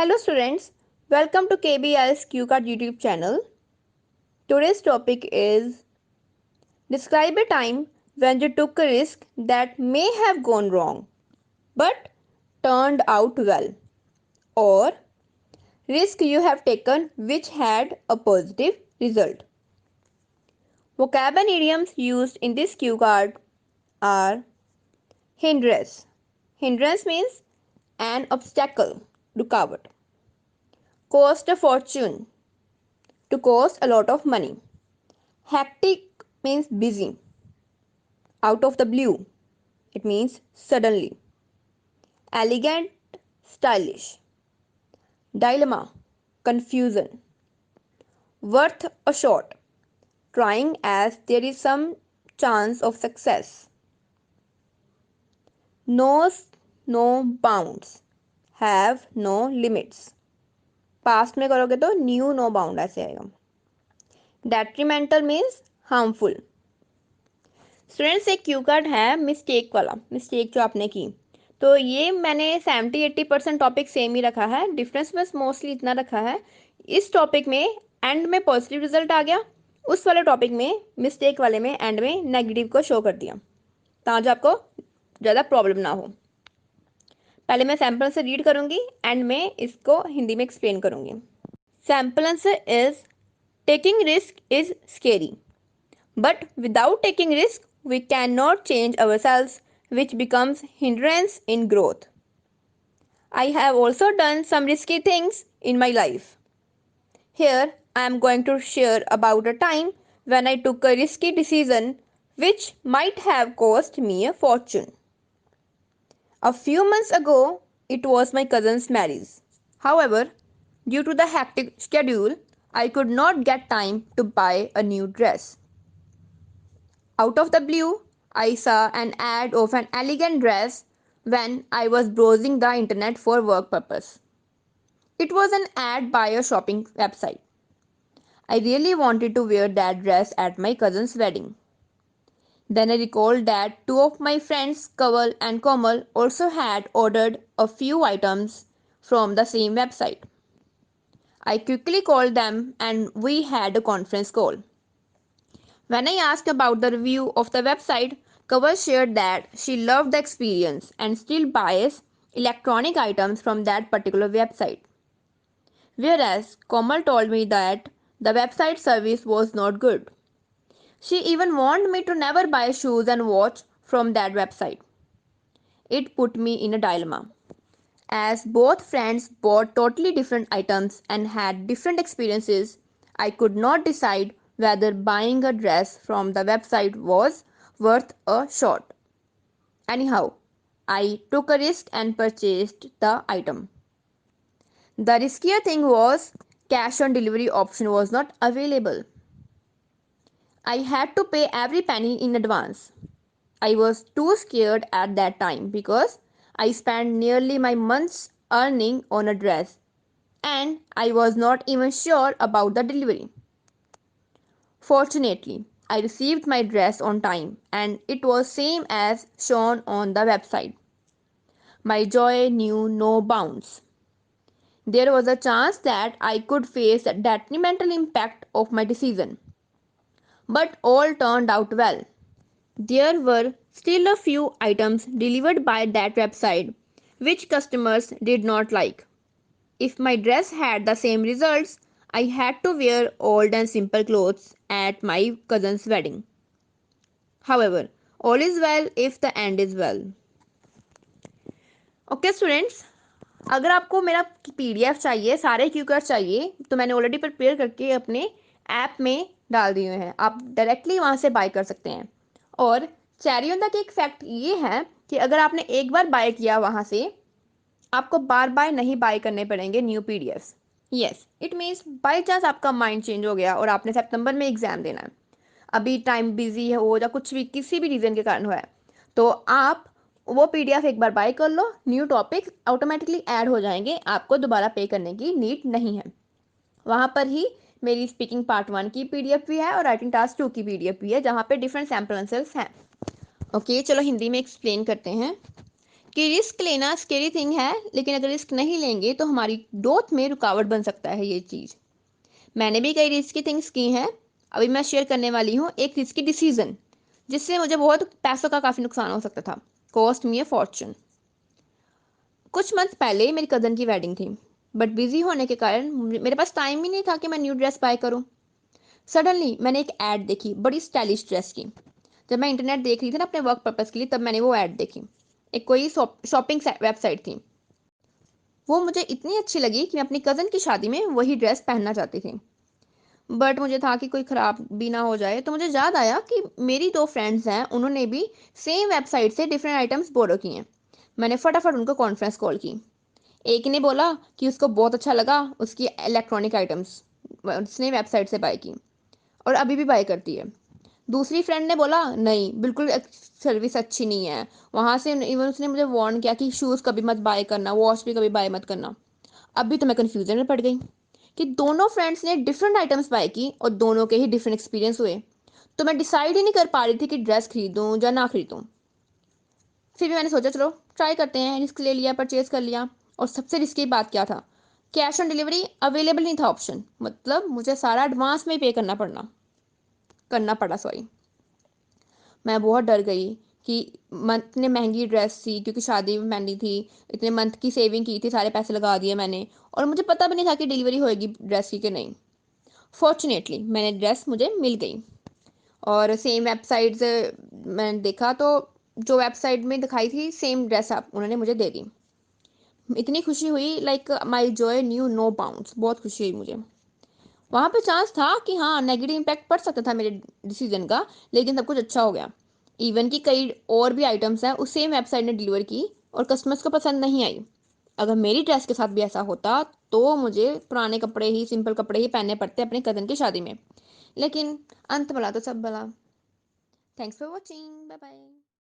Hello students, welcome to KBL's QCard YouTube channel. Today's topic is describe a time when you took a risk that may have gone wrong but turned out well, or risk you have taken which had a positive result. Vocab and idioms used in this cue card are hindrance. Hindrance means an obstacle, rukawat. Cost a fortune, to cost a lot of money. Hectic means busy. Out of the blue, it means suddenly. Elegant, stylish. Dilemma, confusion. Worth a shot, trying as there is some chance of success. Knows no bounds, have no limits. Past में करोगे तो new no bound ऐसे आएगा. Detrimental means harmful. Students एक Q card है mistake वाला, mistake जो आपने की, तो ये मैंने 70-80% टॉपिक सेम ही रखा है. डिफरेंस बस मोस्टली इतना रखा है, इस टॉपिक में एंड में पॉजिटिव रिजल्ट आ गया, उस वाले टॉपिक में मिस्टेक वाले में एंड में नेगेटिव को शो कर दिया, ताकि आपको ज़्यादा प्रॉब्लम ना हो. पहले मैं सैम्पल से रीड करूंगी, एंड में इसको हिंदी में एक्सप्लेन करूंगी. Sample answer is taking risk is scary, but without taking risk we cannot change ourselves, which becomes hindrance in growth. I have also done some risky things in my life. Here I am going to share about a time when I took a risky decision which might have cost me a fortune. A few months ago it was my cousin's marriage. However, due to the hectic schedule I could not get time to buy a new dress. Out of the blue, I saw an ad of an elegant dress when I was browsing the internet for work purpose. It was an ad by a shopping website. I really wanted to wear that dress at my cousin's wedding. Then I recalled that two of my friends, Kaval and Komal, also had ordered a few items from the same website. I quickly called them and we had a conference call. When I asked about the review of the website, Kaval shared that she loved the experience and still buys electronic items from that particular website. Whereas Komal told me that the website service was not good. She even warned me to never buy shoes and watch from that website. It put me in a dilemma. As both friends bought totally different items and had different experiences, I could not decide whether buying a dress from the website was worth a shot. Anyhow, I took a risk and purchased the item. The riskier thing was cash on delivery option was not available. I had to pay every penny in advance. I was too scared at that time because I spent nearly my month's earning on a dress and I was not even sure about the delivery. Fortunately, I received my dress on time and it was same as shown on the website. My joy knew no bounds. There was a chance that I could face the detrimental impact of my decision, but all turned out well. There were still a few items delivered by that website which customers did not like. If my dress had the same results, I had to wear old and simple clothes at my cousin's wedding. However, all is well if the end is well. Okay students, अगर आपको मेरा PDF चाहिए, सारे Q card चाहिए, तो मैंने already prepare करके अपने ऐप में डाल दिए हैं, आप डायरेक्टली वहाँ से बाय कर सकते हैं. और cherry on the cake fact ये है कि अगर आपने एक बार बाय किया वहाँ से, आपको बार बार नहीं बाय करने पड़ेंगे new PDFs. Yes, it means by chance आपका माइंड चेंज हो गया और आपने सितंबर में एग्जाम देना है, अभी टाइम बिजी हो या कुछ भी किसी भी रीज़न के कारण हुआ है, तो आप वो PDF एक बार बाय कर लो, न्यू टॉपिक ऑटोमेटिकली ऐड हो जाएंगे, आपको दोबारा पे करने की नीड नहीं है. वहाँ पर ही मेरी स्पीकिंग पार्ट 1 की PDF भी है और राइटिंग टास्क 2 की PDF भी है, जहाँ पे डिफरेंट सैम्पल आंसर्स हैं. ओके, चलो हिंदी में एक्सप्लेन करते हैं. कि रिस्क लेना स्केरी थिंग है, लेकिन अगर रिस्क नहीं लेंगे तो हमारी ग्रोथ में रुकावट बन सकता है ये चीज़। मैंने भी कई रिस्की थिंग्स की हैं। अभी मैं शेयर करने वाली हूँ एक रिस्की डिसीजन, जिससे मुझे बहुत पैसों का काफ़ी नुकसान हो सकता था। कॉस्ट मी ए फॉर्चून। कुछ मंथ पहले मेरी कज़न की वेडिंग थी, बट बिजी होने के कारण मेरे पास टाइम ही नहीं था कि मैं न्यू ड्रेस बाय करूँ। सडनली मैंने एक ऐड देखी बड़ी स्टाइलिश ड्रेस की। जब मैं इंटरनेट देख रही थी ना अपने वर्क पर्पज़ के लिए, तब मैंने वो ऐड देखी। एक कोई शॉपिंग वेबसाइट थी। वो मुझे इतनी अच्छी लगी कि मैं अपनी कज़न की शादी में वही ड्रेस पहनना चाहती थी। बट मुझे था कि कोई ख़राब भी ना हो जाए, तो मुझे याद आया कि मेरी 2 फ्रेंड्स हैं, उन्होंने भी सेम वेबसाइट से डिफरेंट आइटम्स बोरो किए हैं। मैंने फटाफट उनको कॉन्फ्रेंस कॉल की। एक ने बोला कि उसको बहुत अच्छा लगा उसकी इलेक्ट्रॉनिक आइटम्स, उसने वेबसाइट से बाय की और अभी भी बाय करती है। दूसरी फ्रेंड ने बोला नहीं, बिल्कुल सर्विस अच्छी नहीं है वहाँ से। इवन उसने मुझे वार्न किया कि शूज़ कभी मत बाय करना, वॉच भी कभी बाय मत करना। अभी तो मैं कन्फ्यूजन में पड़ गई कि दोनों फ्रेंड्स ने डिफरेंट आइटम्स बाय की और दोनों के ही डिफरेंट एक्सपीरियंस हुए। तो मैं डिसाइड ही नहीं कर पा रही थी कि ड्रेस खरीदूं या ना खरीदूं। फिर भी मैंने सोचा चलो ट्राई करते हैं, रिस्क ले लिया, परचेज कर लिया। और सबसे रिस्की बात क्या था, कैश ऑन डिलीवरी अवेलेबल नहीं था ऑप्शन, मतलब मुझे सारा एडवांस में ही पे करना पड़ा सॉरी। मैं बहुत डर गई कि मंथ ने महंगी ड्रेस थी क्योंकि शादी में पहननी थी। इतने मंथ की सेविंग की थी, सारे पैसे लगा दिए मैंने, और मुझे पता भी नहीं था कि डिलीवरी होएगी ड्रेस की कि नहीं। फॉर्चुनेटली मैंने ड्रेस मुझे मिल गई। और सेम वेबसाइट से मैंने देखा तो जो वेबसाइट में दिखाई थी सेम ड्रेस आप उन्होंने मुझे दे दी। इतनी खुशी हुई, like my joy knew no bounds, बहुत खुशी हुई मुझे। वहाँ पे चांस था कि हाँ नेगेटिव इम्पैक्ट पड़ सकता था मेरे डिसीजन का, लेकिन सब कुछ अच्छा हो गया। इवन कि कई और भी आइटम्स हैं उस सेम वेबसाइट ने डिलीवर की और कस्टमर्स को पसंद नहीं आई। अगर मेरी ड्रेस के साथ भी ऐसा होता तो मुझे पुराने कपड़े ही, सिंपल कपड़े ही पहनने पड़ते अपने कज़न की शादी में। लेकिन अंत भला तो सब भला। Thanks for watching, bye bye.